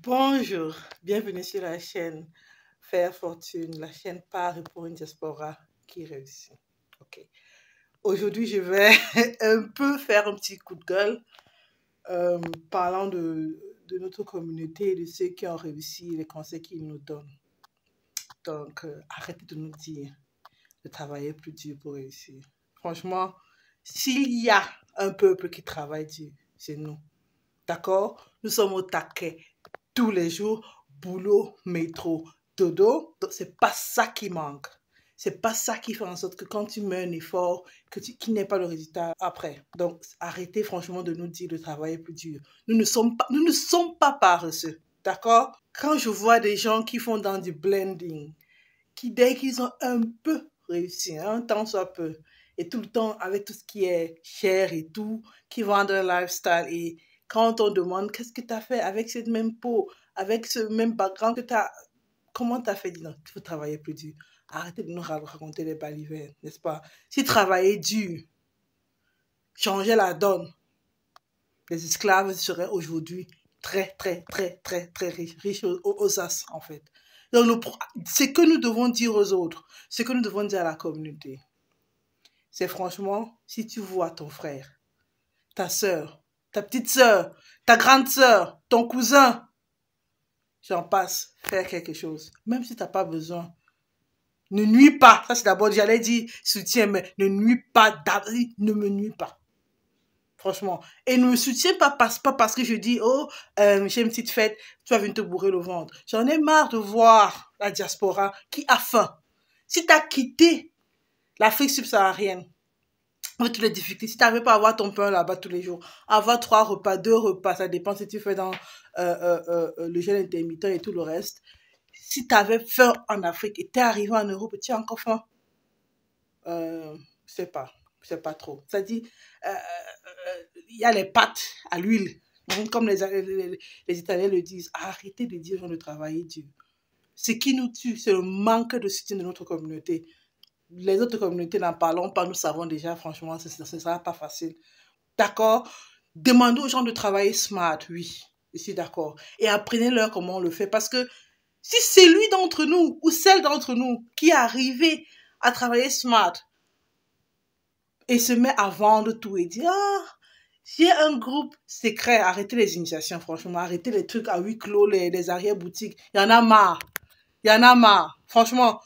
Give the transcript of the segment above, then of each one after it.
Bonjour, bienvenue sur la chaîne Faire Fortune, la chaîne par et pour une diaspora qui réussit. Ok. Aujourd'hui, je vais un peu faire un petit coup de gueule euh, parlant de notre communauté et de ceux qui ont réussi, les conseils qu'ils nous donnent. Donc, arrêtez de nous dire de travailler plus dur pour réussir. Franchement, s'il y a un peuple qui travaille dur, c'est nous. D'accord? Nous sommes au taquet tous les jours, boulot, métro, dodo. Donc, c'est pas ça qui manque. C'est pas ça qui fait en sorte que quand tu mets un effort, qu'il n'y ait pas le résultat après. Donc, arrêtez franchement de nous dire de travailler plus dur. Nous ne sommes pas paresseux. D'accord? Quand je vois des gens qui font dans du blending, qui dès qu'ils ont un peu réussi, un temps soit peu, et tout le temps avec tout ce qui est cher et tout, qui vendent un lifestyle. Et quand on demande qu'est-ce que tu as fait avec cette même peau, avec ce même background que tu as, comment tu as fait? Dis non, il faut travailler plus dur. Arrêtez de nous raconter les balivernes, n'est-ce pas? Si travailler dur changeait la donne, les esclaves seraient aujourd'hui très riches aux as, en fait. Donc, ce que nous devons dire aux autres, ce que nous devons dire à la communauté, c'est franchement, si tu vois ton frère, ta soeur, ta petite soeur, ta grande soeur, ton cousin, j'en passe, faire quelque chose. Même si tu n'as pas besoin. Ne nuis pas. Ça, c'est d'abord, j'allais dire soutien, mais ne nuis pas. Ne me nuis pas. Franchement. Et ne me soutiens pas parce que je dis, oh, j'ai une petite fête, tu vas venir te bourrer le ventre. J'en ai marre de voir la diaspora qui a faim. Si tu as quitté l'Afrique subsaharienne, avec toutes les difficultés, si tu n'arrives pas à avoir ton pain là-bas tous les jours, avoir 3 repas, 2 repas, ça dépend si tu fais dans le jeûne intermittent et tout le reste. Si tu avais faim en Afrique et tu es arrivé en Europe et tu as encore faim, je sais pas trop. Ça dit, il y a les pâtes à l'huile, comme les Italiens le disent. Arrêtez de dire on ne travaille dur. Ce qui nous tue, c'est le manque de soutien de notre communauté. Les autres communautés n'en parlons pas, nous savons déjà, franchement, ce ne sera pas facile. D'accord? Demandez aux gens de travailler smart, oui, je suis d'accord. Et apprenez-leur comment on le fait. Parce que si c'est lui d'entre nous ou celle d'entre nous qui est arrivé à travailler smart et se met à vendre tout et dit, ah, j'ai un groupe secret, arrêtez les initiations, franchement, arrêtez les trucs à huis clos, les arrière-boutiques. Il y en a marre. Il y en a marre. Franchement,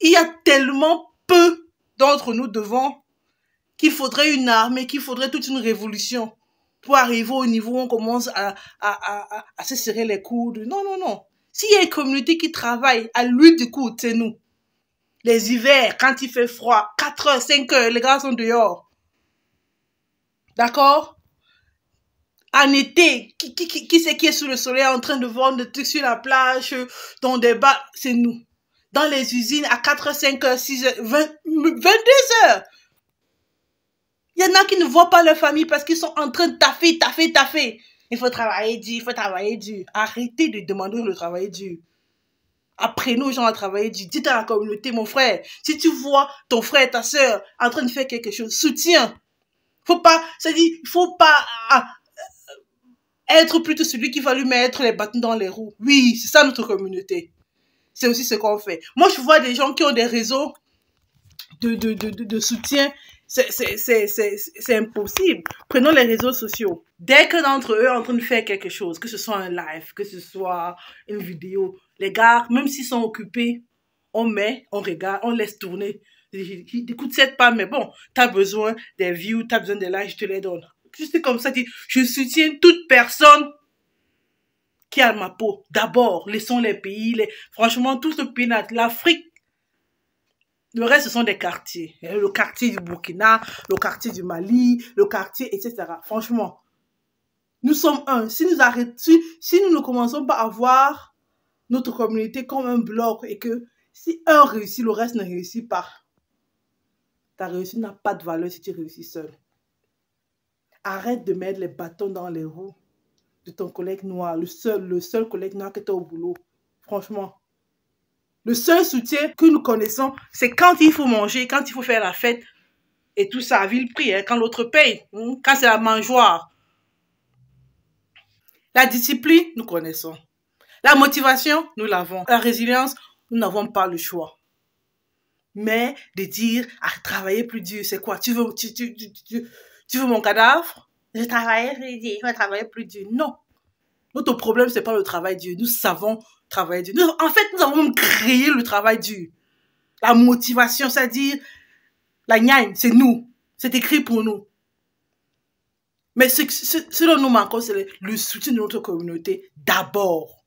il y a tellement peu d'entre nous devant qu'il faudrait une armée, qu'il faudrait toute une révolution pour arriver au niveau où on commence à se serrer les coudes. Non, non, non. S'il y a une communauté qui travaille à l'huile du coude, c'est nous. Les hivers, quand il fait froid, 4 heures, 5 heures, les gars sont dehors. D'accord? En été, qui c'est qui est sous le soleil en train de vendre des trucs sur la plage, dans des bars? C'est nous. Dans les usines, à 4 heures, 5 heures, 6 heures, 22 heures. Il y en a qui ne voient pas leur famille parce qu'ils sont en train de taffer. Il faut travailler dur, il faut travailler dur. Arrêtez de demander de travailler dur. Apprenez aux gens à travailler dur. Dites à la communauté, mon frère, si tu vois ton frère, ta soeur en train de faire quelque chose, soutiens. Il faut pas être plutôt celui qui va lui mettre les bâtons dans les roues. Oui, c'est ça notre communauté. C'est aussi ce qu'on fait. Moi, je vois des gens qui ont des réseaux de soutien. C'est impossible. Prenons les réseaux sociaux. Dès que d'entre eux sont en train de faire quelque chose, que ce soit un live, que ce soit une vidéo, les gars, même s'ils sont occupés, on met, on regarde, on laisse tourner. Écoute, cette pas, mais bon, t'as besoin des views, t'as besoin des likes, je te les donne. Juste comme ça, je soutiens toute personne qui a ma peau. D'abord, laissons les pays, franchement, tout ce pays, l'Afrique, le reste, ce sont des quartiers. Le quartier du Burkina, le quartier du Mali, le quartier, etc. Franchement, nous sommes un. Si nous ne commençons pas à voir notre communauté comme un bloc et que si un réussit, le reste ne réussit pas, ta réussite n'a pas de valeur si tu réussis seul. Arrête de mettre les bâtons dans les roues de ton collègue noir, le seul collègue noir que tu as au boulot. Franchement. Le seul soutien que nous connaissons, c'est quand il faut manger, quand il faut faire la fête et tout ça à vil prix, hein, quand l'autre paye, quand c'est la mangeoire. La discipline, nous connaissons. La motivation, nous l'avons. La résilience, nous n'avons pas le choix. Mais de dire, travailler plus dur, c'est quoi? Tu veux mon cadavre? Je travaille plus dur, je vais travailler plus dur. Non. Notre problème, c'est pas le travail dur. Nous savons travailler dur. En fait, nous avons même créé le travail dur. La motivation, c'est-à-dire, la gnagne, c'est nous. C'est écrit pour nous. Mais ce dont nous manquons, c'est le soutien de notre communauté d'abord.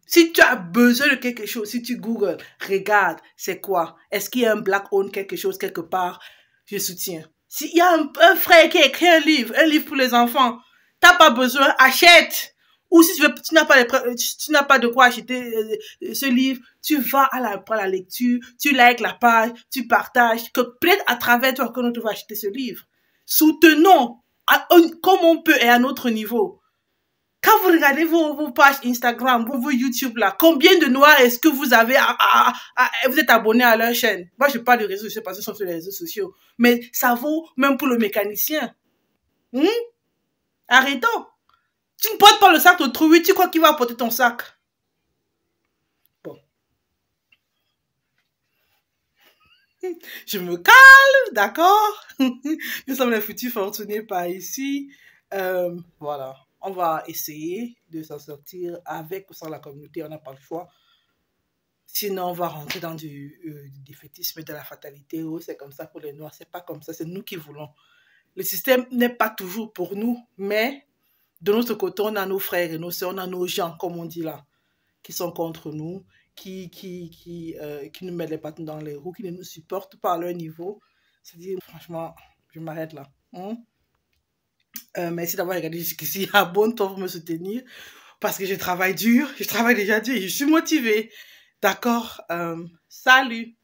Si tu as besoin de quelque chose, si tu googles, regarde, c'est quoi? Est-ce qu'il y a un black owned quelque chose quelque part? Je soutiens. S'il y a un frère qui a écrit un livre pour les enfants, t'as pas besoin, achète. Ou si tu n'as pas de quoi acheter ce livre, tu vas à la lecture, tu likes la page, tu partages, que peut-être à travers toi que nous va acheter ce livre. Soutenons comme on peut et à notre niveau. Quand vous regardez vos pages Instagram, vos YouTube là, combien de noirs est-ce que vous avez vous êtes abonné à leur chaîne? Moi, je parle de réseaux sociaux parce que ce sont sur les réseaux sociaux. Mais ça vaut même pour le mécanicien. Arrêtons. Tu ne portes pas le sac d'autrui, tu crois qu'il va porter ton sac. Bon. Je me calme, d'accord? Nous sommes les futurs fortunés par ici. Voilà. On va essayer de s'en sortir avec ou sans la communauté, on n'a pas le choix. Sinon, on va rentrer dans du défaitisme et de la fatalité. Oh, c'est comme ça pour les Noirs, c'est pas comme ça, c'est nous qui voulons. Le système n'est pas toujours pour nous, mais de notre côté, on a nos frères et nos sœurs, on a nos gens, comme on dit là, qui sont contre nous, qui nous mettent les bâtons dans les roues, qui ne nous supportent pas à leur niveau. C'est-à-dire, franchement, je m'arrête là. Merci d'avoir regardé jusqu'ici. Abonne-toi pour me soutenir parce que je travaille dur. Je travaille déjà dur et je suis motivée. D'accord? Salut!